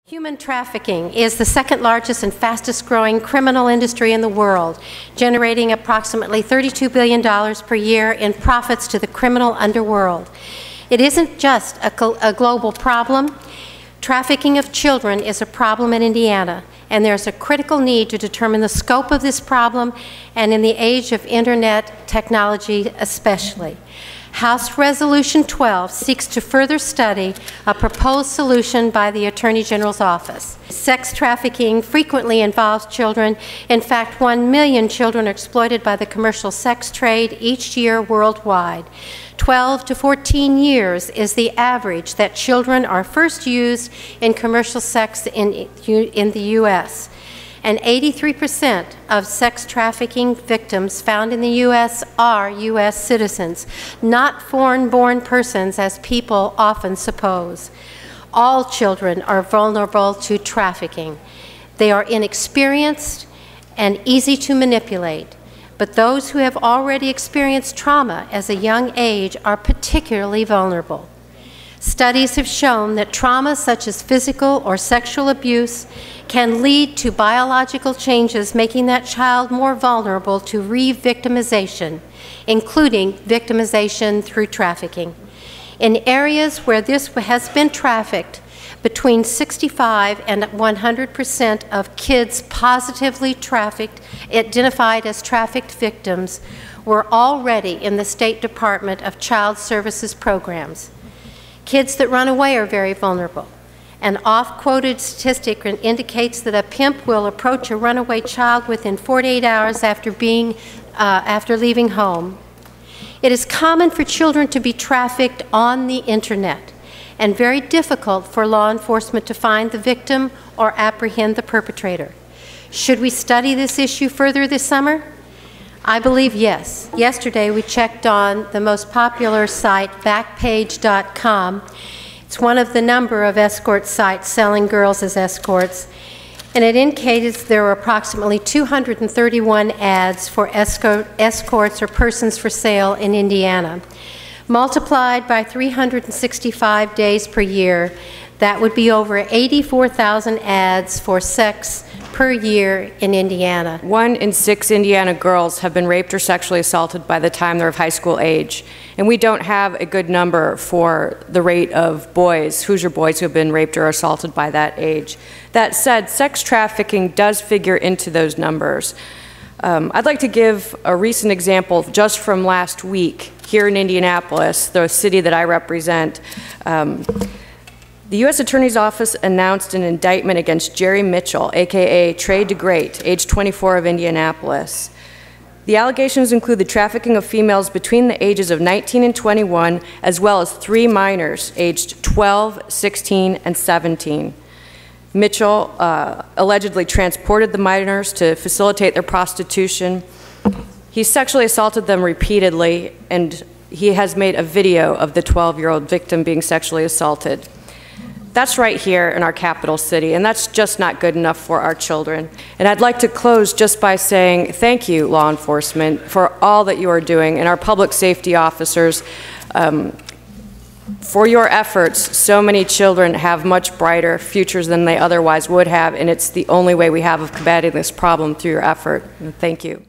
Human trafficking is the second largest and fastest growing criminal industry in the world, generating approximately $32 billion per year in profits to the criminal underworld. It isn't just a global problem. Trafficking of children is a problem in Indiana, and there's a critical need to determine the scope of this problem, and in the age of internet technology especially. House Resolution 12 seeks to further study a proposed solution by the Attorney General's office. Sex trafficking frequently involves children. In fact, 1 million children are exploited by the commercial sex trade each year worldwide. 12 to 14 years is the average that children are first used in commercial sex in the U.S. And 83% of sex trafficking victims found in the U.S. are U.S. citizens, not foreign-born persons as people often suppose. All children are vulnerable to trafficking. They are inexperienced and easy to manipulate, but those who have already experienced trauma as a young age are particularly vulnerable. Studies have shown that trauma such as physical or sexual abuse can lead to biological changes, making that child more vulnerable to re-victimization, including victimization through trafficking. In areas where this has been trafficked, between 65 and 100% of kids positively trafficked, identified as trafficked victims, were already in the State Department of Child Services programs. Kids that run away are very vulnerable. An oft-quoted statistic indicates that a pimp will approach a runaway child within 48 hours after leaving home. It is common for children to be trafficked on the internet, and very difficult for law enforcement to find the victim or apprehend the perpetrator. Should we study this issue further this summer? I believe yes. Yesterday we checked on the most popular site, Backpage.com. It's one of the number of escort sites selling girls as escorts, and it indicates there are approximately 231 ads for escorts or persons for sale in Indiana. Multiplied by 365 days per year, that would be over 84,000 ads for sex per year in Indiana. 1 in 6 Indiana girls have been raped or sexually assaulted by the time they're of high school age. And we don't have a good number for the rate of boys, Hoosier boys, who have been raped or assaulted by that age. That said, sex trafficking does figure into those numbers. I'd like to give a recent example just from last week here in Indianapolis, the city that I represent. The U.S. Attorney's Office announced an indictment against Jerry Mitchell, aka Trey DeGreat, age 24 of Indianapolis. The allegations include the trafficking of females between the ages of 19 and 21, as well as 3 minors aged 12, 16, and 17. Mitchell allegedly transported the minors to facilitate their prostitution. He sexually assaulted them repeatedly, and he has made a video of the 12-year-old victim being sexually assaulted. That's right here in our capital city, and that's just not good enough for our children. And I'd like to close just by saying thank you, law enforcement, for all that you are doing, and our public safety officers. For your efforts, so many children have much brighter futures than they otherwise would have, and it's the only way we have of combating this problem through your effort. Thank you.